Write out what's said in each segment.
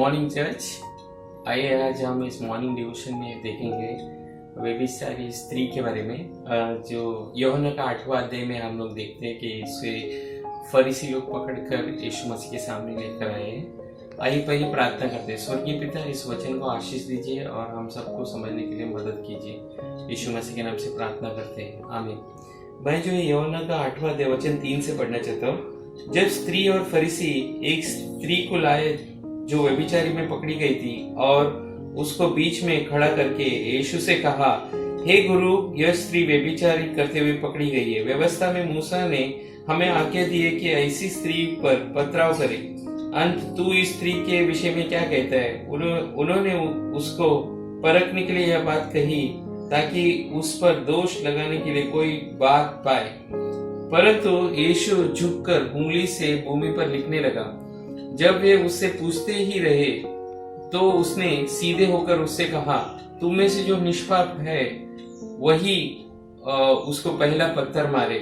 Morning church. आइए आज हम इस मॉर्निंग डिवोशन में देखेंगे व्यभिचारी स्त्री के बारे में, जो यूहन्ना का 8वां अध्याय में हम लोग देखते हैं कि इसे फरीसी लोग पकड़कर यीशु मसीह के सामने लेकर आए हैं। आइए पहले प्रार्थना करते हैं। स्वर्गीय पिता, इस वचन को आशीष दीजिए और हम सबको समझने के लिए मदद कीजिए। यीशु मसीह के नाम से प्रार्थना करते हैं, आमीन। मैं जो है यूहन्ना का 8वां अध्याय वचन 3 से पढ़ना चाहता हूँ। जब स्त्री और फरीसी एक स्त्री को लाए जो व्यभिचारी में पकड़ी गई थी और उसको बीच में खड़ा करके यीशु से कहा, हे गुरु, यह स्त्री व्यभिचारी करते हुए पकड़ी गई है। व्यवस्था में मूसा ने हमें आज्ञा दी है कि ऐसी स्त्री पर पथराव करे। अंत तू इस स्त्री के विषय में क्या कहता है? उन्होंने उसको परखने के लिए यह बात कही ताकि उस पर दोष लगाने के लिए कोई बात पाए। परंतु यीशु झुककर उंगली से भूमि पर लिखने लगा। जब वे उससे पूछते ही रहे तो उसने सीधे होकर उससे कहा, तुम में से जो निष्पाप है वही उसको पहला पत्थर मारे।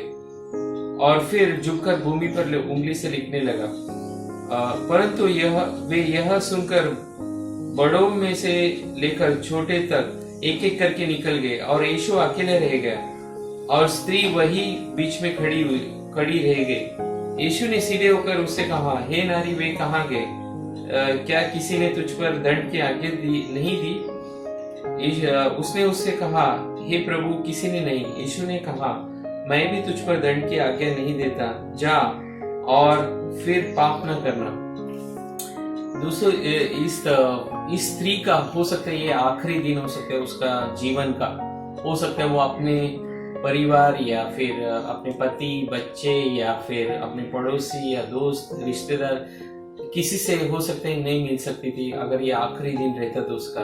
और फिर झुककर भूमि पर उंगली से लिखने लगा। परंतु वे यह सुनकर बड़ों में से लेकर छोटे तक एक एक करके निकल गए और यीशु अकेले रह गया और स्त्री वही बीच में खड़ी रह गई। यीशु ने सीधे होकर उससे कहा, हे नारी, वे कहाँ गए? क्या किसी ने तुझ पर दंड की आज्ञा नहीं दी? उसने उससे कहा, हे प्रभु, किसी ने नहीं। यीशु ने कहा, मैं भी तुझ पर दंड की आज्ञा नहीं देता, जा और फिर पाप न करना। दोस्तों, इस स्त्री का हो सकता है ये आखिरी दिन हो सकता है उसका जीवन का। हो सकता है वो अपने परिवार या फिर अपने पति, बच्चे या फिर अपने पड़ोसी या दोस्त, रिश्तेदार, किसी से हो सकता है नहीं मिल सकती थी अगर ये आखिरी दिन रहता तो उसका।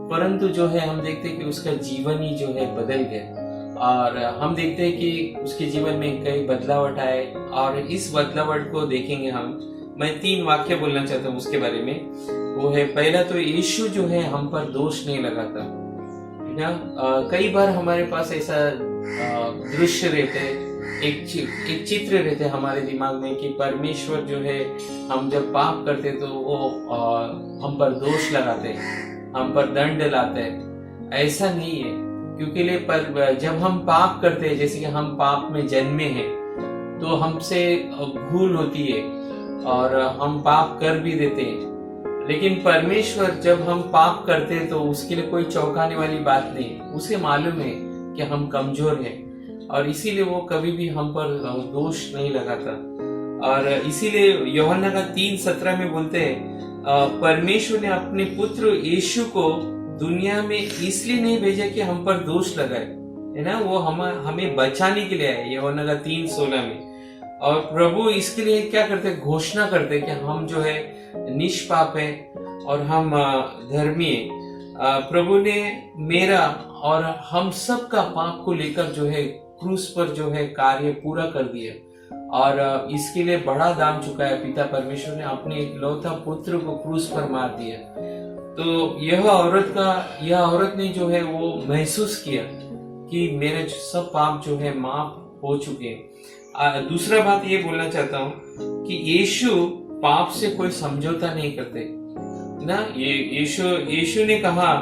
परंतु जो है हम देखते हैं कि उसका जीवन ही जो है बदल गया और हम देखते हैं कि उसके जीवन में कई बदलावट आए और इस बदलावट को देखेंगे हम। मैं 3 वाक्य बोलना चाहता हूँ उसके बारे में। वो है, पहला तो यीशु जो है हम पर दोष नहीं लगाता। कई बार हमारे पास ऐसा दृश्य रहते, एक चित्र रहते हमारे दिमाग में कि परमेश्वर जो है हम जब पाप करते तो वो हम पर दोष लगाते, हम पर दंड लाते। ऐसा नहीं है, क्योंकि जब हम पाप करते हैं, जैसे कि हम पाप में जन्मे हैं तो हमसे भूल होती है और हम पाप कर भी देते हैं। लेकिन परमेश्वर जब हम पाप करते हैं तो उसके लिए कोई चौंकाने वाली बात नहीं। उसे मालूम है कि हम कमजोर हैं और इसीलिए वो कभी भी हम पर दोष नहीं लगाता। और इसीलिए यूहन्ना का 3:17 में बोलते हैं, परमेश्वर ने अपने पुत्र यीशु को दुनिया में इसलिए नहीं भेजा कि हम पर दोष लगाए, है ना। वो हमें बचाने के लिए आए, यूहन्ना का 3:16 में। और प्रभु इसके लिए क्या करते, घोषणा करते कि हम जो है निष्पाप है और हम धर्मी है। प्रभु ने मेरा और हम सब का पाप को लेकर जो है क्रूस पर जो है कार्य पूरा कर दिया और इसके लिए बड़ा दाम चुकाया। पिता परमेश्वर ने अपने इकलौता पुत्र को क्रूस पर मार दिया। तो यह औरत ने जो है वो महसूस किया कि मेरे सब पाप जो है माफ हो चुके हैं। दूसरा बात ये बोलना चाहता हूँ कि यीशु पाप से कोई समझौता नहीं करते ना। यीशु ने कहा,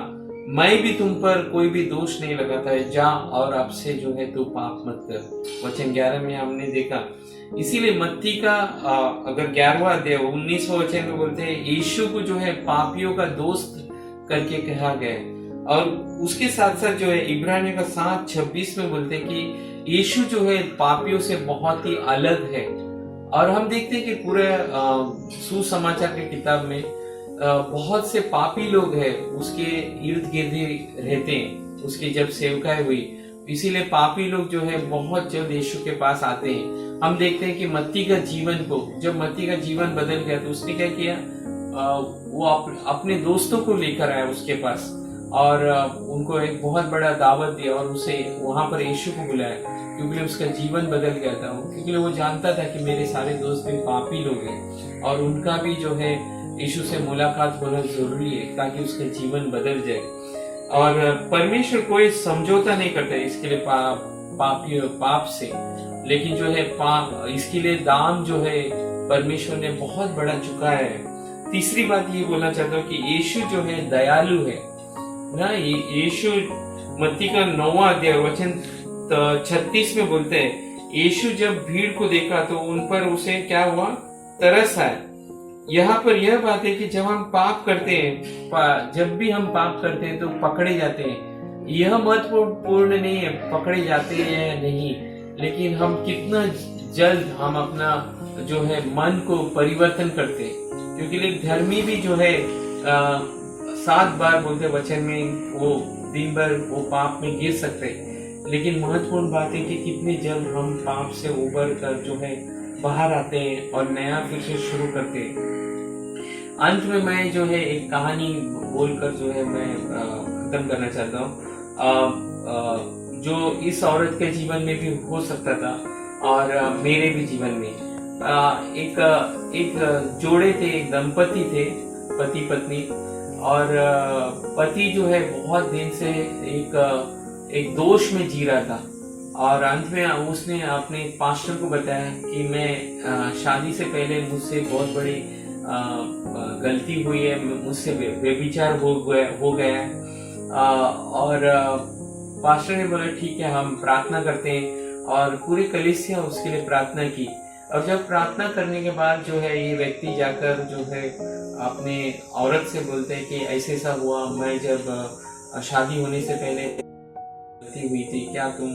मैं भी तुम पर कोई भी दोष नहीं लगाता है, जा और अब से जो है तू पाप मत कर। वचन 11 में हमने देखा। इसीलिए मत्ती का अगर 11वां अध्याय 19वां वचन में बोलते हैं, यीशु को जो है पापियों का दोस्त करके कहा गया। और उसके साथ साथ जो है इब्रानियों का 7:26 में बोलते हैं कि यीशु जो है पापियों से बहुत ही अलग है। और हम देखते हैं कि पूरे सुसमाचार की किताब में बहुत से पापी लोग हैं उसके इर्द गिर्द रहते हैं, उसकी जब सेवकाई हुई। इसीलिए पापी लोग जो है बहुत जल्द यीशु के पास आते हैं। हम देखते हैं कि मत्ती का जीवन बदल गया तो उसने क्या किया, वो अपने दोस्तों को लेकर आया उसके पास और उनको एक बहुत बड़ा दावत दिया और उसे वहां पर यीशु को बुलाया, क्योंकि उसका जीवन बदल गया था। क्योंकि वो जानता था कि मेरे सारे दोस्त भी पापी लोग हैं और उनका भी जो है यीशु से मुलाकात होना जरूरी है ताकि उसका जीवन बदल जाए। और परमेश्वर कोई समझौता नहीं करता इसके लिए पाप से, लेकिन जो है इसके लिए दाम जो है परमेश्वर ने बहुत बड़ा चुकाया है। तीसरी बात ये बोलना चाहता हूँ कि यीशु जो है दयालु है ना। यीशु मत्ती का 9वां अध्याय वचन 36 में बोलते हैं, यीशु जब भीड़ को देखा तो उन पर उसे क्या हुआ, तरस आया। यहाँ पर यह बात है कि जब हम पाप करते हैं, जब भी हम पाप करते हैं तो पकड़े जाते हैं। यह महत्वपूर्ण नहीं है पकड़े जाते हैं या नहीं, लेकिन हम कितना जल्द हम अपना जो है मन को परिवर्तन करते हैं। क्योंकि एक धर्मी भी जो है 7 बार बोलते वचन में वो दिन भर वो पाप में गिर सकते हैं, लेकिन महत्वपूर्ण बात है कि कितने जल्द हम पाप से उबर कर जो है बाहर आते हैं और नया फिर से शुरू करते हैं। अंत में मैं जो है एक कहानी बोलकर जो है मैं खत्म करना चाहता हूँ, जो इस औरत के जीवन में भी हो सकता था और मेरे भी जीवन में। एक जोड़े थे, एक दंपति थे, पति पत्नी, और पति जो है बहुत दिन से एक दोष में जी रहा था। और अंत में उसने अपने पास्टर को बताया कि मैं शादी से पहले मुझसे बहुत बड़ी गलती हुई है, मुझसे व्यभिचार हो गया। और पास्टर ने बोला ठीक है, हम प्रार्थना करते हैं, और पूरी कलीसिया उसके लिए प्रार्थना की। और जब प्रार्थना करने के बाद जो है ये व्यक्ति जाकर जो है अपने औरत से बोलते हैं कि ऐसे ऐसा हुआ, मैं जब शादी होने से पहले हुई थी, क्या तुम